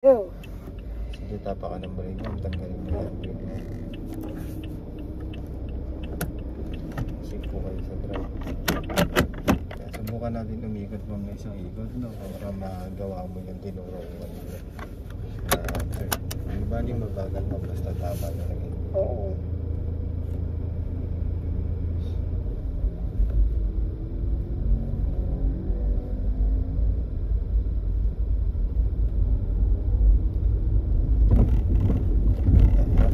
Yo. Sige, tapa ka ng balik mo. Tanggalin mo yan. Sip po kayo sa drive. Kaya subukan natin umikot mo ng isang ikot, no? Para magawa mo yung tinuro ko kanina. Di ba di mabagal mo basta tama na lang yun? Oo.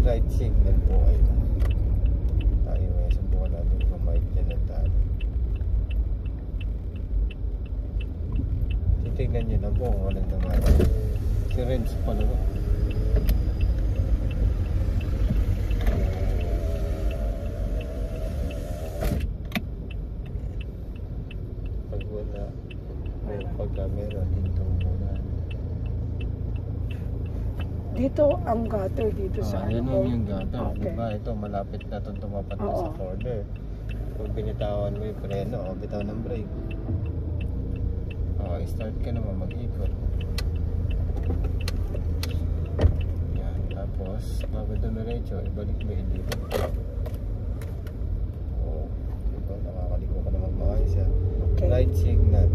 Right signal po kayo. Tayo ay subukan natin pumahit dyan ng tayo. Titignan nyo na po kung anong naman. Si Renz pala ba? Pag wala, o pag camera, dito muna. Dito ang gutter dito sa Yan ano. yung gutter. Okay. Diba ito, malapit na itong tumapat na sa Oo. corner. Kung binitawan mo yung preno, o bitaw ng brake. O, start ka naman mag-ikot. Yan, tapos bago dumiretso, ibalik mo yung dito. O, diba, nakakaliko ka naman maayos yan. Okay. Right signal.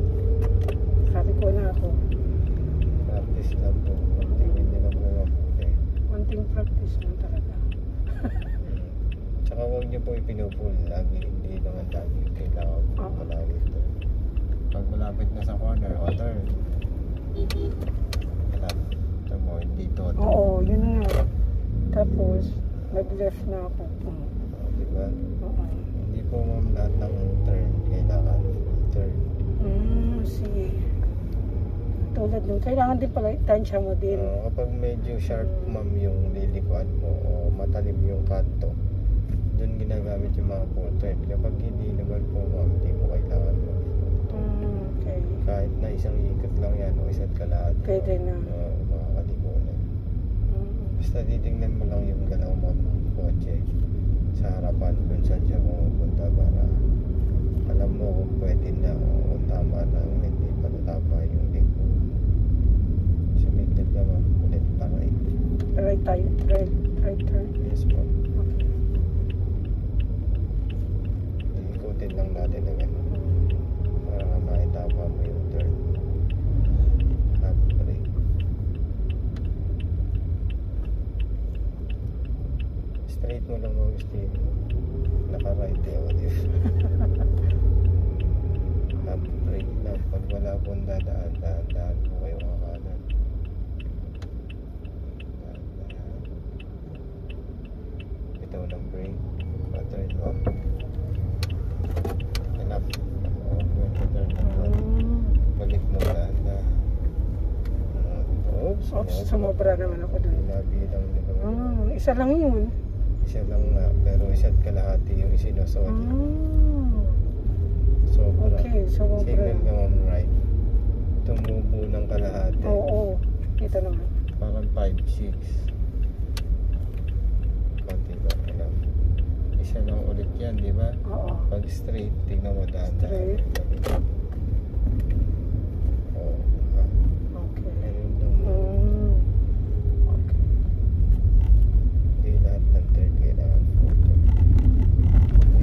Sabi ko na ako. Practice lang po. Tingin nyo lang po mabuti. Konting practice lang talaga. Tsaka huwag nyo po ipinupul lagi, hindi naman lagi kailangan po palagi ito. Pag malapit na sa corner, o turn. Alam, ito mo, hindi to. Oo, yun na nga. Tapos, nag-left na ako. Diba? Oo. Hindi po ma'am lahat ng turn kailangan turn. Sige. Tulad nung, kailangan din pala tansya mo din. Kapag medyo sharp ma'am yung lilikuan mo o matalim yung kanto, doon ginagamit yung mga full turn. Kapag hindi naman po ma'am, hindi mo kailangan mo. Okay. Kahit na isang ikot lang yan o isa't kalahati. Pwede na. Makakaliko na. Basta titingnan mo lang yung galaw mo ng kotse sa harapan kung saan siya pupunta para alam mo kung pwede na o kung tama na o hindi pa natama yung liko. Sumigil ka ma'am, ulit pa right. Right turn. Yes po. Okay. Ikutin lang natin ang ano para nga maitama mo yung turn. Half brake. Straight mo lang ang steering. Naka-right ako dito. Half brake lang. Pag wala pong dadaan po kayo kakanan. Dahan-dahan. Bitaw ng brake. Turn off. Enough. Turn off. Balik mo dahan-dahan. Oops. Sumobra naman ako dun. Nabilang nila. Isa lang yun. Isa lang na, pero isa't kalahati yung isinusod. Sobra. Okay, sobra. Signal ka ma'am right. Tumubo ng kalahati. Oo. Ito naman. Parang 5-6. Konti ba? Alam. Isa lang ulit yan, di ba? Oo. Pag straight, tingnan mo dahan. Straight. Oo. Okay. Ayun lang. Okay. Hindi lahat ng turn kailangan po.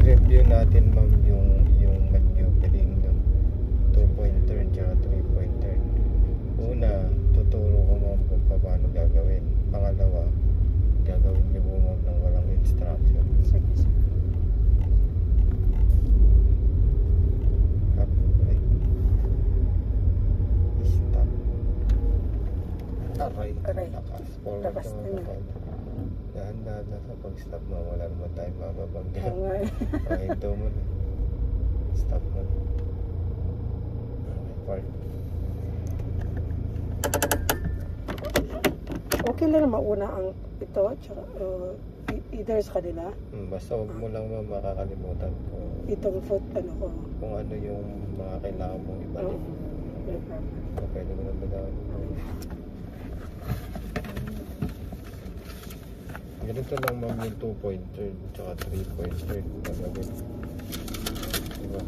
I-review natin ma'am yung maneuvering ng 2-point turn tsaka 3-point turn. Una, tuturo ko ma'am kung paano gagawin. Pangalawa, gagawin niyo po ma'am ng walang instruction. Sige. Half brake. Stop. Aray. Aray. Lakas. Forward Lakas naman din. kapag. Dahan-dahan na sa pag-stop mo. Wala naman tayo mababangga. Oo nga eh. Pahinto mo na. Stop mo na. Okay, park. Okay lang na mauna ang ito, tsaka either sa kanila, Basta huwag mo lang makakalimutan itong foot, ano ko. kung ano yung mga kailangan mong ibalik. So, pwede mo nang bagawin. Ganito lang ma'am yung 2-point turn tsaka 3-point turn. Gagawin. Diba?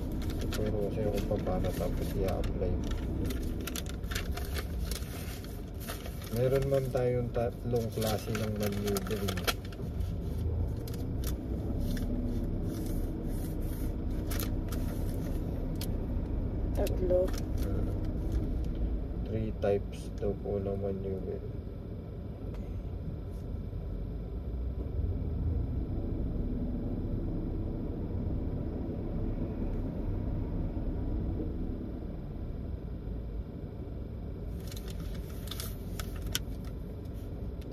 Pero sa'yo kung paano tapos i-apply. Meron man tayong tatlong klase ng maneuvering. Tatlo. 3 types daw po ng maneuvering.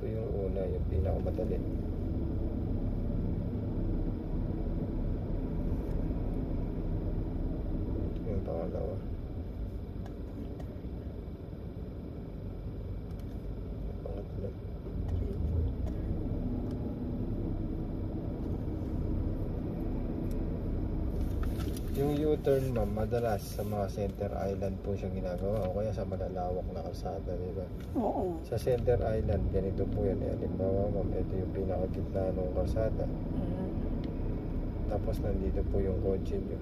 Ito yung una, yung pinakamadali. Ito yung pangalawa. Pangatlo. Yung U-turn ma'am, madalas sa mga center island po siya ginagawa o kaya sa malalawak na kalsada, di ba? Oo. Sa center island, ganito po yan. Halimbawa ma'am, ito yung pinakagitna ng kalsada. Tapos nandito po yung kotse nyo.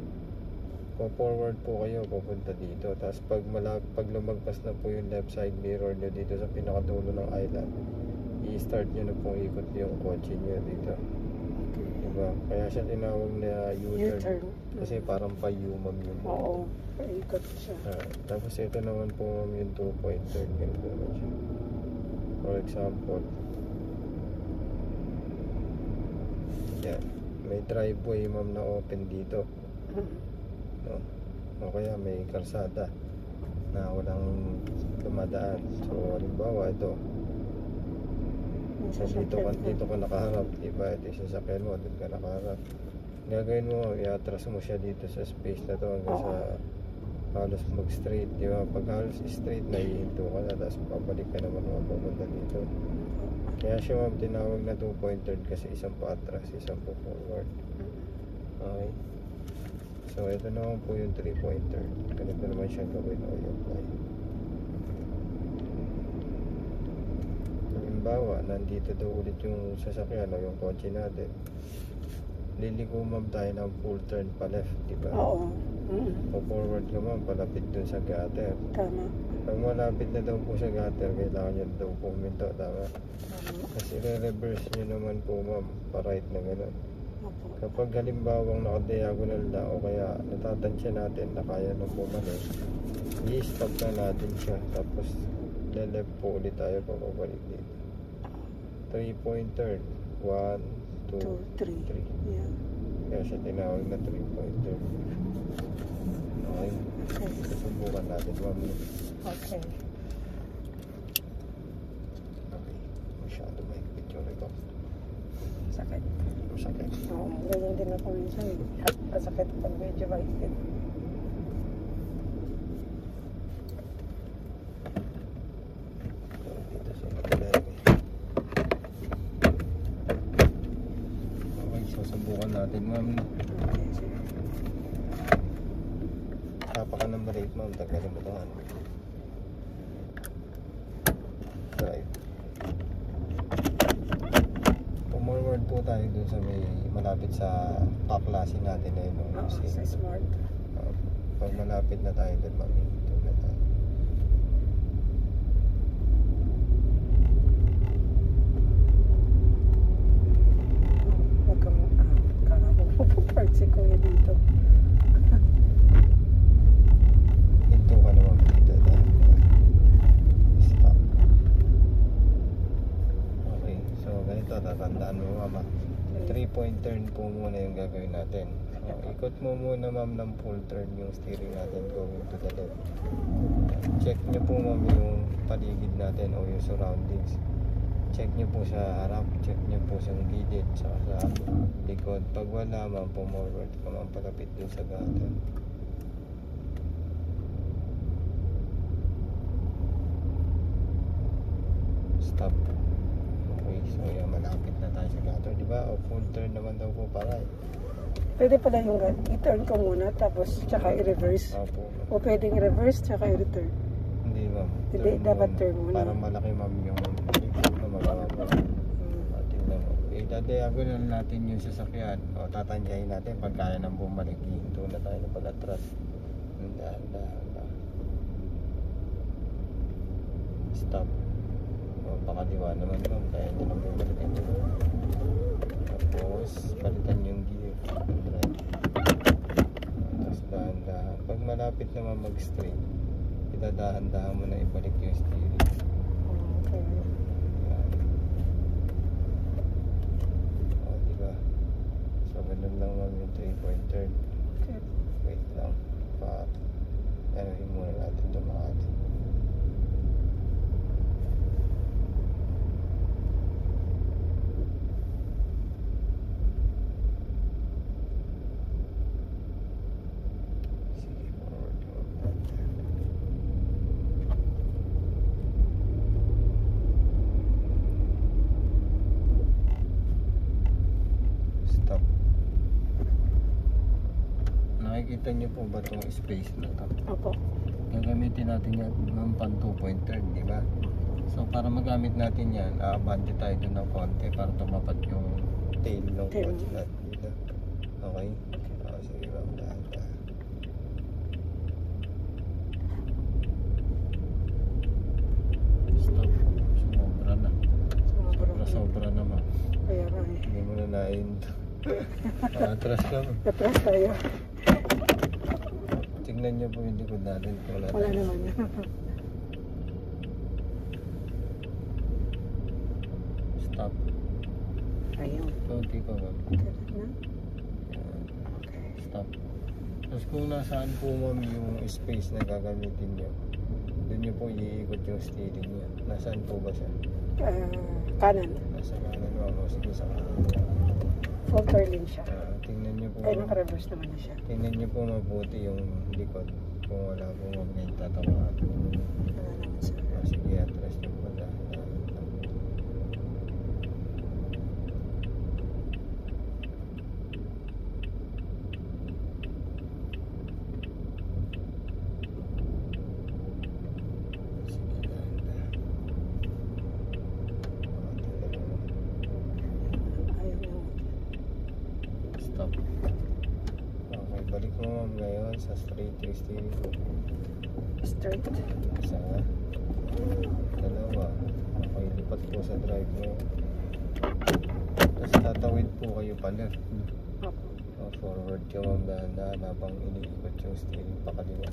Kung forward po kayo, pupunta dito. Tapos pag lumagpas na po yung left side mirror nyo dito sa pinakadulo ng island, i-start nyo na pong ikot yung kotse nyo dito. Diba? Kaya siya tinawag na U-turn. U-turn. Kasi parang pa-U-ma'am yun. Oo. Paikot siya. Tapos ito naman po ma'am yung 2-point turn. Ganito naman siya. For example, yan. May driveway ma'am na open dito. No? O kaya may kalsada na walang dumadaan. So halimbawa ito. So dito ka nakaharap, diba? Ito yung sasakyan mo, dito ka nakaharap. Gagawin mo, i-atras mo siya dito sa space na to hanggang sa halos mag-straight, diba? Pag halos straight, naihinto ka na, tapos pabalik ka naman mapupunta dito. Kaya siya ma'am tinawag na 2-point turn kasi isang pa atras, isang pa forward. Okay. So ito naman po yung 3-point turn. Ganito naman siya gawin o i-apply. Halimbawa, nandito daw ulit yung sasakyan o yung kotse natin. Liliko ma'am tayo ng full turn pa left, diba? Oo. O forward ka ma'am, palapit dun sa gutter. Tama. Pag malapit na daw po sa gutter, kailangan nyo daw puminto, tama? Kasi i-reverse nyo naman po ma'am, pa-right na gano'n. Kapag halimbawang naka-diagonal na o kaya natatansya natin na kaya nang bumalik, i-stop na natin siya, tapos le-left po ulit tayo pabalik dito. 3-point turn. 1, 2, 3. Yeah. Kaya siya tinawag na 3-point turn. Okay. Susubukan natin ma'am. Okay. Okay. Masyado mahigpit yung record. Sakit. Masakit. Oo. Ganyan din ako minsan. Masakit pag medyo mahigpit. Dito sa matalag. Okay, susubukan natin ma'am. Okay, sige. Tapa ka ng brake ma'am, tagalin mo tahan. Drive. Pumorward po tayo dun sa may malapit sa paklasin natin na yun. Oo, sa smart. Pag malapit na tayo dun ma'am, ito na tayo. Huwag kang kala ko mapupark si Kuya dito. Ito ka naman dito dahil stop. Okay, so ganito tatandaan mo mama. 3-point turn po muna yung gagawin natin. So, ikot mo muna ma'am ng full turn yung steering natin going to the left. Check nyo po ma'am yung paligid natin o yung surroundings. Check nyo po sa harap, check nyo po sa gilid, saka sa likod. Pag wala ma'am, pumorward ka ma'am palapit dun sa gutter. Stop. Okay, so yan, malapit na tayo sa gutter, di ba? O full turn naman daw po para. Pwede pala yung i-turn ko muna tapos tsaka i-reverse. Opo. O pwedeng i-reverse tsaka i-return. Hindi ma'am. Hindi, dapat turn muna. Para malaki ma'am yung na magawa mo. Tingnan mo. Ida-diagonal natin yung sasakyan. O tatanggihin natin pag kaya nang bumalik. Hinto na tayo na palatras. Dahan. Stop. pakaliwa naman ma'am, kaya nyo na bumalikan nyo. Tapos palitan yung gear. Tapos dahan-dahan. Pag malapit naman mag-straight, idadahan-dahan mo na ibalik yung steering. Okay. Yan. O, diba? So, ganun lang ma'am yung 3-pointer. Okay. Wait lang. Ano yung muna natin Makati. Sige, forward ma'am natin. Stop. Nakikita niyo po ba itong space na ito? Opo. Gagamitin natin yan ng pan 2-pointer, di ba? So para magamit natin yan, abante tayo dun ng konti para tumapat yung tail ng Tail. kotse natin dito. Okay? Sige ba, dahan-dahan. Stop. Sumobra na. Sobra naman. Kaya nga eh. Hindi mo na nain to. Atras lang. Atras tayo. Tingnan niyo po yung likod natin. Wala naman yan. Stop. Ayun. Konti pa ma'am. Ganun na. Yan. Okay. Stop. Tapos kung nasaan po ma'am yung space na gagamitin nyo, doon nyo po iikot yung steering nyo. Nasaan po ba siya? Kanan. Nasa kanan ma'am. O sige sa kanan. Full curling siya. Tingnan nyo po. Kaya naka-reverse naman na siya. Tingnan nyo po mabuti yung likod. Kung wala po ma'am ngayon tatamaan. Wala naman sa... Sige, atras nyo po dahil. Ayaw na. Stop. Okay, balik mo ma'am ngayon sa straight yung steering mo. Straight. Isa, dalawa. Okay, lipat po sa drive mo. Tapos tatawid po kayo pa left. Opo. Forward ka ma'am dahan-dahan habang iniikot yung steering pa kaliwa.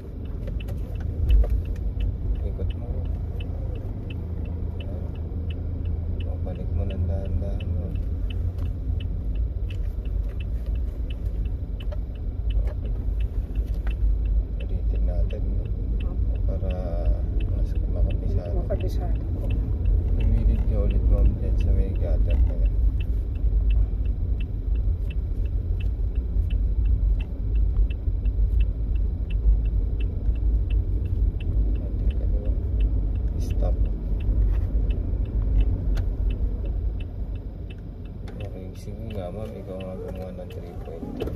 Ikot mo. Yan. O, balik mo ng dahan-dahan mo. Okay. Ulitin natin no? Para mas makabisado. Makabisado. Pumilid ka ulit ma'am dyan sa may gutter na yan. Ating kaliwa. Stop. Okay, sige nga ma'am, ikaw nga gumawa ng 3-pointer.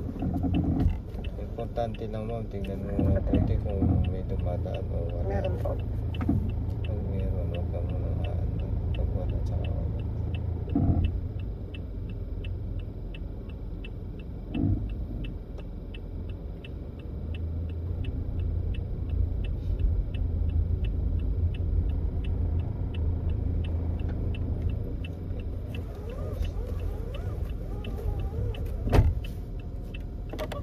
Importante lang ma'am, tingnan mo mabuti kung may dumadaan o wala. Meron po. Pag meron, huwag ka muna maano. Pag wala, tsaka wala. Tapos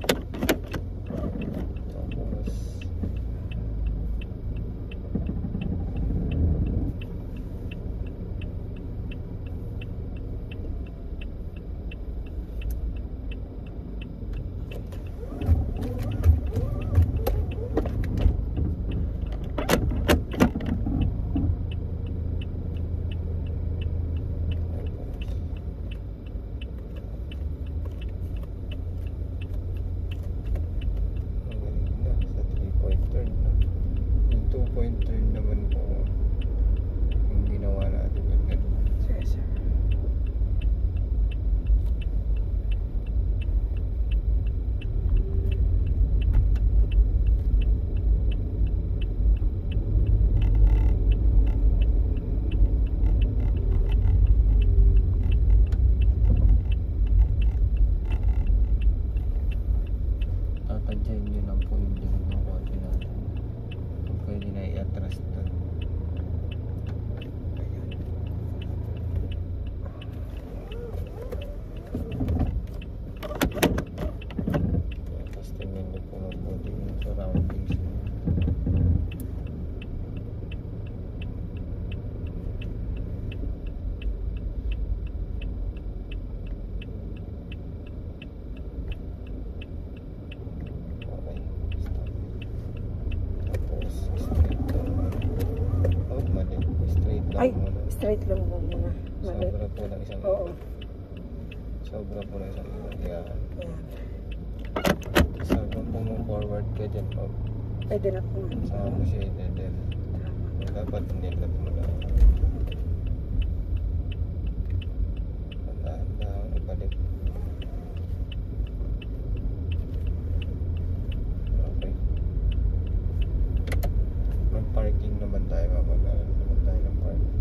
straight lang po mga mali. Sobra po ng isang Oo. Sobra po ng isang kaya Ayan. sabang po mo forward ka dyan pag Pwede na po. saka mo siya i-dedel. Tama. Dapat nilap mo na. Dahan-dahan ibalik. Okay. Mag-parking naman tayo. Mapag-aral naman tayo ng parking.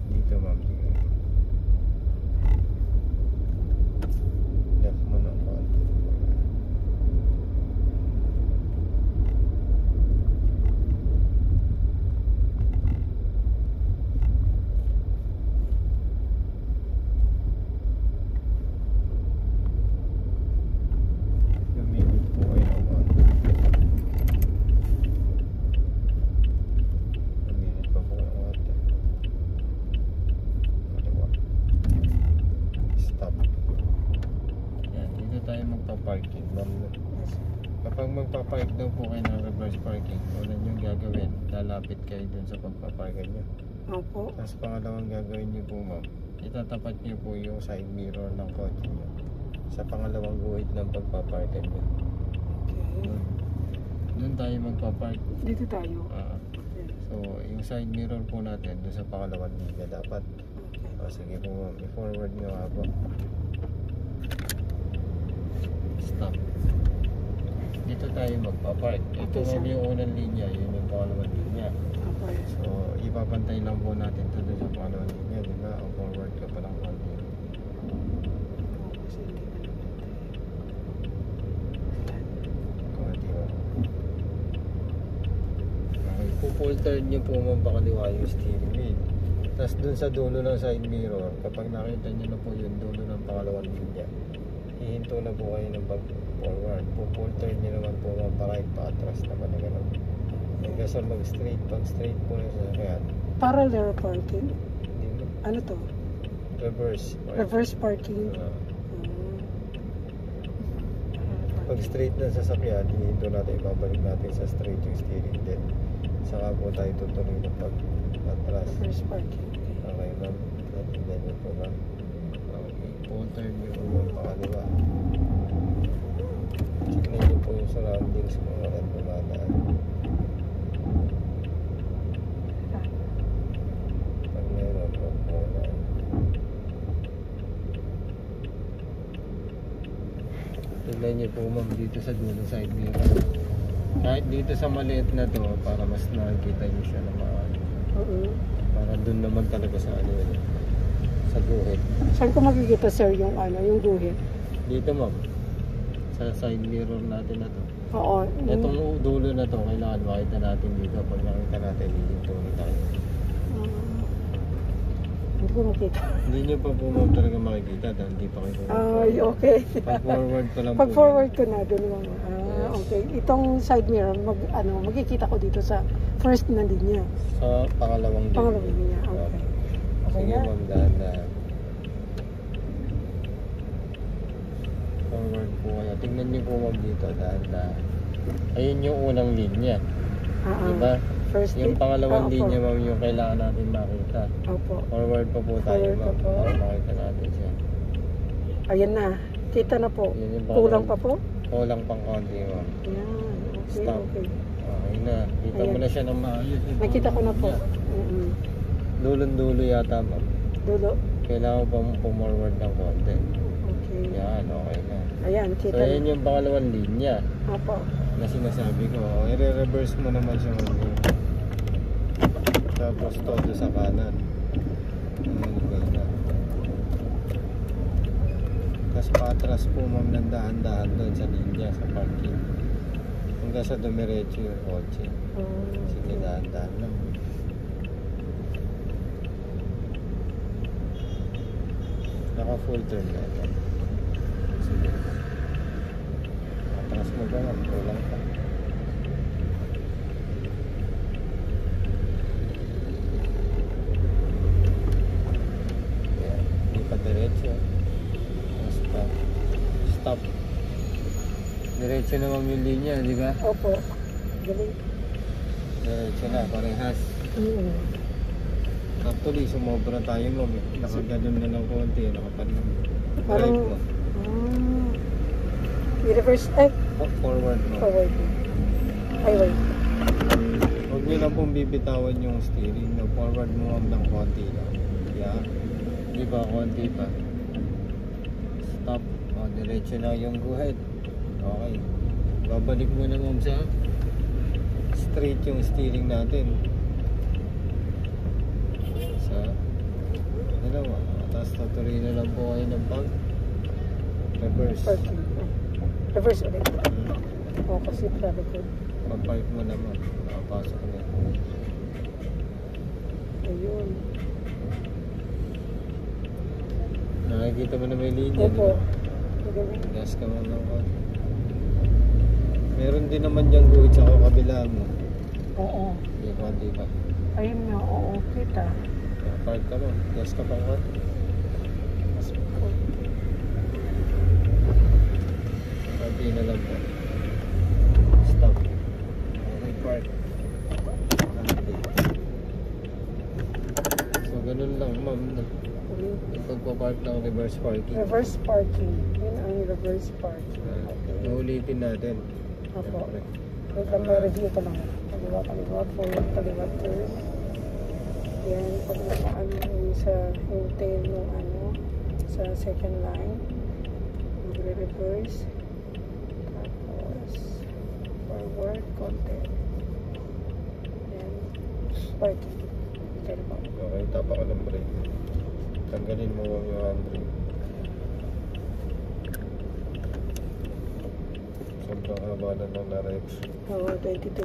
Dito ma'am, tingnan mo. Left mo ng konti. Lumimit po kayo ng konti. Lumimit pa po ng konti. Kaliwa. Stop. Yan, dito tayo magpa-parking. Yes. Kapag magpa-park daw po kayo ng reverse parking, una nyo gagawin, lalapit kayo dun sa pagpaparkan nyo. Opo. Tapos pangalawang gagawin nyo po ma'am, itatapat nyo po yung side mirror ng kotse nyo sa pangalawang guhit ng pagpaparkan nyo. Okay. Doon tayo magpa-park. Dito tayo. Yes. So, yung side mirror po natin doon sa pangalawang linya dapat. Okay. O, sige po ma'am, i-forward nyo nga po. Stop. Dito tayo magpa-park. Ito Okay, sir. ma'am yung unang linya, yun yung pangalawang linya. Okay. So, ipapantay lang po natin ito doon sa pangalawang linya, di ba? O forward ka pa ng konti. Kasi hindi na naman Konti ba? Okay, pull turn nyo po ma'am pakaliwa yung steering wheel. Tapos dun sa dulo ng side mirror, kapag nakita nyo na po yung dulo ng pangalawang linya, hihinto na po kayo ng pag-forward. Pull turn nyo naman po ma'am pa right, pa atras naman na gano'n. Hanggang sa mag-straight, pag straight po yung sasakyan, Parallel parking. hindi mo. Ano to? Reverse. Reverse parking. Pag straight na sasakyan, hihinto natin, ibabalik natin sa straight yung steering din. Saka po tayo tutuloy ng pag-atras. Reverse parking. Okay ma'am, natindihan niyo po ma'am. Okay, pull turn niyo po ma'am pakaliwa. Tignan niyo po yung surroundings kung walang dumadaan. Pag meron, huwag po na. Tignan niyo po ma'am dito sa dulo side mirror. Kahit dito sa maliit na to, para mas nakikita niyo siya na maayos. Oo. Para dun naman talaga sa ano yun, sa guhit. Saan ko makikita sir yung ano, yung guhit? Dito ma'am, sa side mirror natin na to. Oo. Itong dulo na to, kailangan makita natin dito. Pag nakita natin, hihinto na tayo. Hindi ko makita. Hindi nyo pa po ma'am talaga makikita dahil hindi pa kayo Ay, okay. Pag forward pa lang Pag po. forward ko na, doon lang. Yes. Okay. Itong side mirror, makikita ko dito sa first na linya. Sa pangalawang linya. Pangalawang linya, okay. Okay Sige na? ma'am, dahan-dahan. Forward po kayo. Tingnan nyo po ma'am dito, dahan-dahan. Ayun yung unang linya. Diba? First Yung pangalawang opo. linya ma'am yung kailangan natin makita. Opo. Forward pa po tayo Forward pa ma'am po. para makita natin siya. Ayan na. Kita na po. Yun yung Kulang pangalawang- pa po? Kulang pang konti ma'am. Yan. Okay, Stop. okay. Okay na. Kita mo Ayan. na siya ng maayos. Yung Nakita ko na po. linya. Dulon-dulo yata ma'am. Dulo. Kailangan pa pumorward ng konti. Okay. Yan, okay na. Ayan, So kita yan na. yung pangalawang linya Opo. na sinasabi ko. I-reverse mo naman siya ma'am. Tapos todo sa kanan. Ganyan. Tapos patras po ma'am ng dahan-dahan doon sa linya, sa parking. Hanggang sa dumiretso yung kotse. Sige, dahan-dahan lang. Naka-full turn na ito. Sige. Patras mo ba ma'am? Kulang pa. Diretso naman yung linya, di ba? Opo. Galing. Diretso na, parehas. Actually, sumobra tayo mo. Nakaganon na ng konti. Nakapanin. Parang, Drive mo. i-reverse, ay, Forward mo. forward. Ay, wait. Huwag nyo lang pong bibitawan yung steering. Forward mo ng konti lang. Yeah. Di ba? Konti pa. Stop. O, diretso na yung go ahead. Okay. Babalik mo na ma'am sa straight yung steering natin. Sa dalawa. Tapos tutuloy na lang po kayo ng pag reverse. Parking. Reverse ulit. Oo, kasi traffic ko. Pag-park mo naman. Nakapasok na. Ayun. Nakikita mo na may linya. Opo. Di ba? Galing. Gas ka mo ng konti. Meron din naman dyan guhit sa kabila mo. Oo. Di ba? Di ba? Ayun nga, oo, kita. Park ka mo. Gas ka pa konti. Konti na lang po. Stop. Okay, park. Konti. So, ganun lang, ma'am. Pagpapark ng reverse parking. Reverse parking. Yun ang reverse parking. Okay. Ulitin natin. Opo. Siyempre. Wait lang, may review ko lang. Kaliwa, kaliwa, forward, kaliwa, turn. Yan, pag nakaano yung sa yung tail nung ano, sa second line. Magre-reverse. Tapos, forward, konti. Then, parking. Okay po. Okay, tapa ka ng brake. Tanggalin mo yung handbrake. Sobrang haba na ng na-rex. Oo, 22.